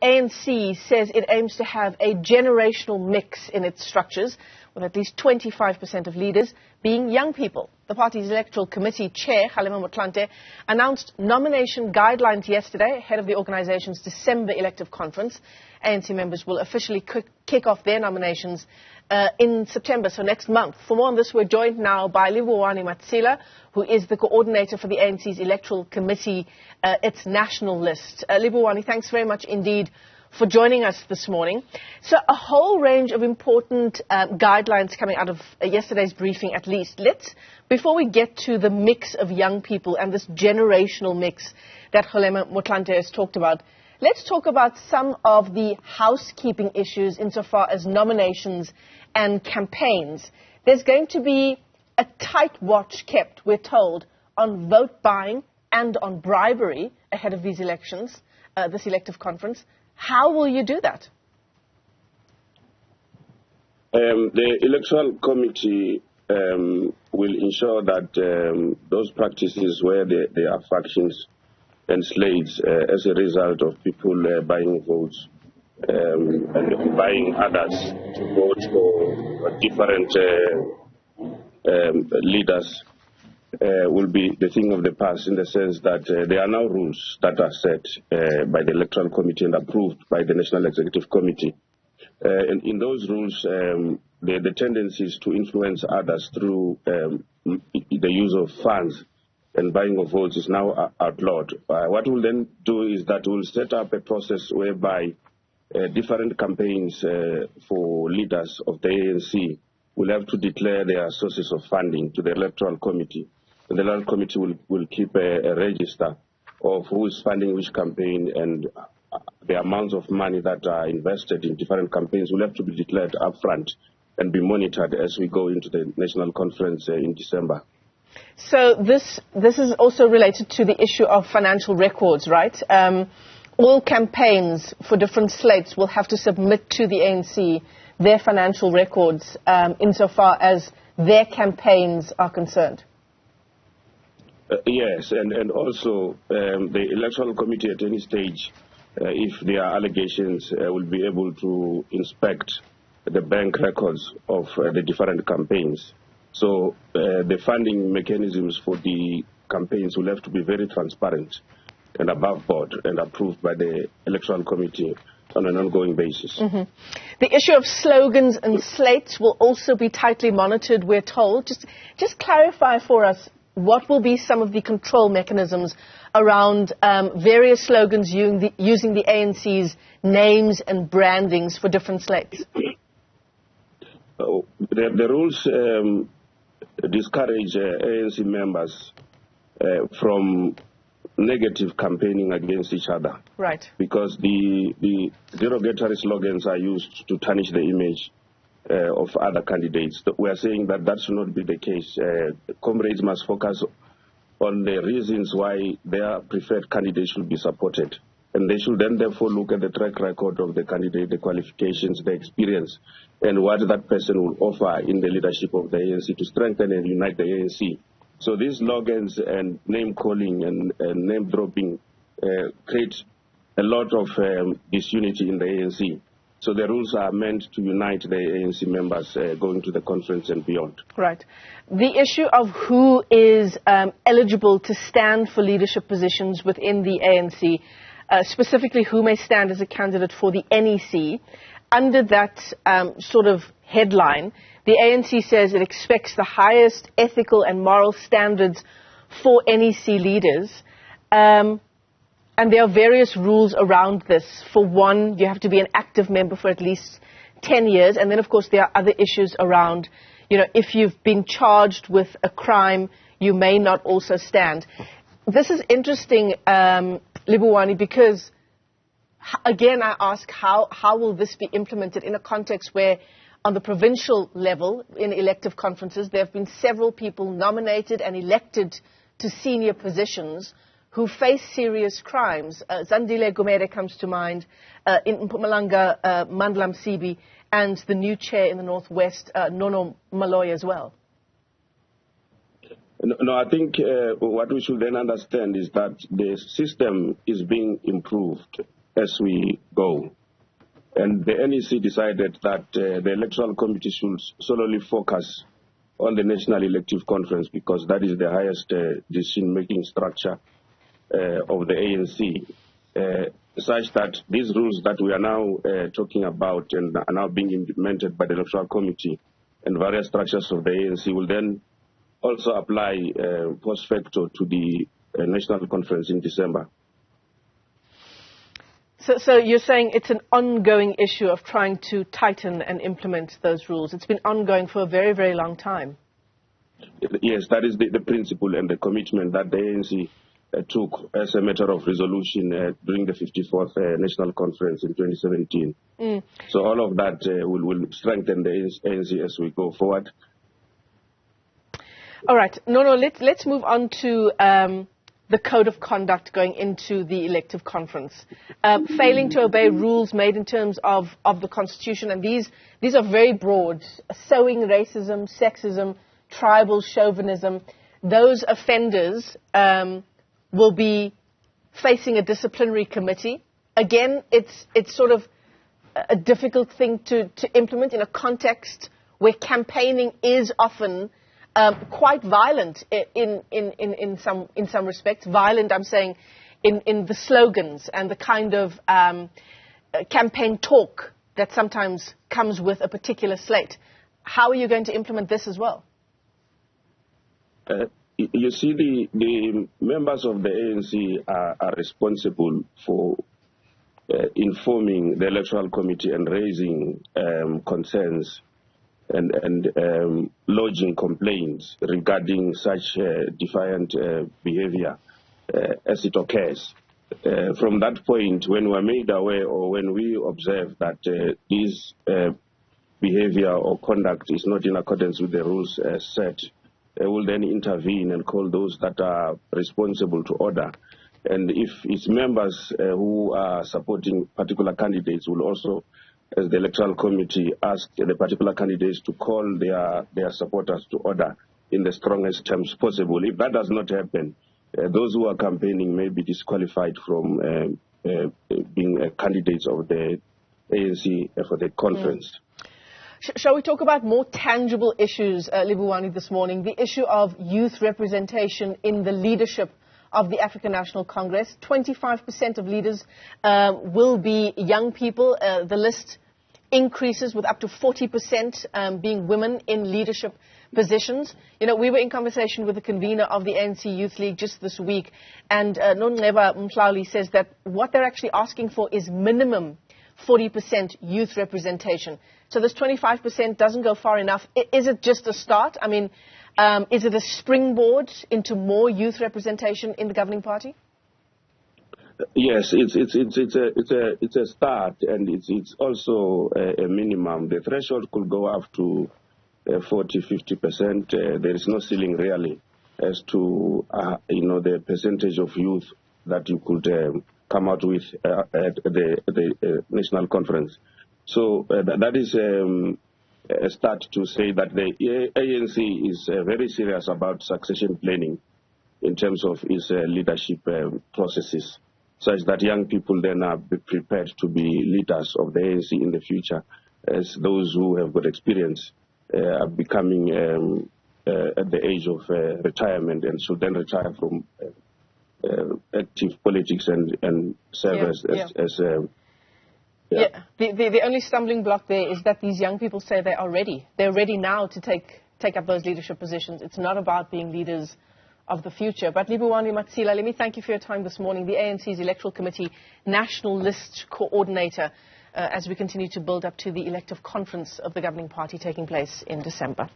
ANC says it aims to have a generational mix in its structures, with at least 25% of leaders being young people. The party's Electoral Committee chair, Kgalema Motlanthe, announced nomination guidelines yesterday ahead of the organization's December elective conference. ANC members will officially kick off their nominations in September, so next month. For more on this, we're joined now by Livhuwani Matsila, who is the coordinator for the ANC's Electoral Committee, its national list. Livhuwani, thanks very much indeed for joining us this morning. So a whole range of important guidelines coming out of yesterday's briefing, at least. Before we get to the mix of young people and this generational mix that Kgalema Motlanthe has talked about, let's talk about some of the housekeeping issues insofar as nominations and campaigns. There's going to be a tight watch kept, we're told, on vote buying and on bribery ahead of these elections, this elective conference. How will you do that? The Electoral Committee will ensure that those practices where there are factions and slates as a result of people buying votes and buying others to vote for different leaders will be the thing of the past, in the sense that there are now rules that are set by the Electoral Committee and approved by the National Executive Committee. And in those rules, the tendency is to influence others through the use of funds and buying of votes is now outlawed. What we'll then do is that we'll set up a process whereby different campaigns for leaders of the ANC will have to declare their sources of funding to the Electoral Committee. And the Electoral Committee will keep a register of who is funding which campaign, and the amounts of money that are invested in different campaigns will have to be declared upfront and be monitored as we go into the national conference in December. So this is also related to the issue of financial records, right? All campaigns for different slates will have to submit to the ANC their financial records insofar as their campaigns are concerned. Yes, and also the Electoral Committee at any stage, if there are allegations, will be able to inspect the bank records of the different campaigns. So the funding mechanisms for the campaigns will have to be very transparent and above board and approved by the Electoral Committee on an ongoing basis. Mm-hmm. The issue of slogans and slates will also be tightly monitored, we're told. Just clarify for us, what will be some of the control mechanisms around various slogans using the ANC's names and brandings for different slates? The rules discourage ANC members from negative campaigning against each other. Right. Because the derogatory slogans are used to tarnish the image of other candidates. We are saying that that should not be the case. Comrades must focus on the reasons why their preferred candidate should be supported. And they should then therefore look at the track record of the candidate, the qualifications, the experience, and what that person will offer in the leadership of the ANC to strengthen and unite the ANC. So these slogans and name calling and name dropping create a lot of disunity in the ANC. So the rules are meant to unite the ANC members going to the conference and beyond. Right. The issue of who is eligible to stand for leadership positions within the ANC, specifically who may stand as a candidate for the NEC, under that sort of headline, the ANC says it expects the highest ethical and moral standards for NEC leaders. And there are various rules around this. For one, you have to be an active member for at least 10 years. And then, of course, there are other issues around, if you've been charged with a crime, you may not also stand. This is interesting, Livhuwani, because, again, I ask, how will this be implemented in a context where, on the provincial level, in elective conferences, there have been several people nominated and elected to senior positions who face serious crimes. Zandile Gumede comes to mind, in Mpumalanga, Mandla Msibi, and the new chair in the Northwest, Nono Maloy as well. No, I think what we should then understand is that the system is being improved as we go. And the NEC decided that the Electoral Committee should solely focus on the National Elective Conference because that is the highest decision-making structure of the ANC, such that these rules that we are now talking about and are now being implemented by the Electoral Committee and various structures of the ANC will then also apply post facto to the National Conference in December. So you're saying it's an ongoing issue of trying to tighten and implement those rules. It's been ongoing for a very, very long time. Yes, that is the principle and the commitment that the ANC took as a matter of resolution during the 54th National Conference in 2017. So all of that will strengthen the ANC as we go forward. All right. Let's move on to the code of conduct going into the elective conference. Failing to obey rules made in terms of the Constitution, and these are very broad, sowing racism, sexism, tribal chauvinism. Those offenders will be facing a disciplinary committee. Again, it's sort of a difficult thing to implement in a context where campaigning is often quite violent in some respects. Violent, I'm saying, in the slogans and the kind of campaign talk that sometimes comes with a particular slate. How are you going to implement this as well? You see, the members of the ANC are responsible for informing the Electoral Committee and raising concerns and lodging complaints regarding such defiant behavior as it occurs. From that point, when we're made aware or when we observe that this behavior or conduct is not in accordance with the rules set, will then intervene and call those that are responsible to order. And if its members who are supporting particular candidates will also, as the Electoral Committee, ask the particular candidates to call their supporters to order in the strongest terms possible. If that does not happen, those who are campaigning may be disqualified from being candidates of the ANC for the conference. Shall we talk about more tangible issues, Livhuwani, this morning? The issue of youth representation in the leadership of the African National Congress. 25% of leaders will be young people. The list increases with up to 40% being women in leadership positions. You know, we were in conversation with the convener of the ANC Youth League just this week, and Kgalema Motlanthe says that what they're actually asking for is minimum 40% youth representation. So this 25% doesn't go far enough. Is it just a start? I mean, is it a springboard into more youth representation in the governing party? Yes, it's a start, and it's also a minimum. The threshold could go up to 40-50%. There is no ceiling really as to the percentage of youth that you could come out with at the national conference. So that is a start to say that the ANC is very serious about succession planning in terms of its leadership processes, such that young people then are prepared to be leaders of the ANC in the future, as those who have got experience are becoming at the age of retirement and should then retire from active politics and serve as The only stumbling block there is that these young people say they are ready. They're ready now to take up those leadership positions. It's not about being leaders of the future. But Livhuwani, Matsila, let me thank you for your time this morning. The ANC's Electoral Committee National List Co-ordinator, as we continue to build up to the elective conference of the governing party taking place in December.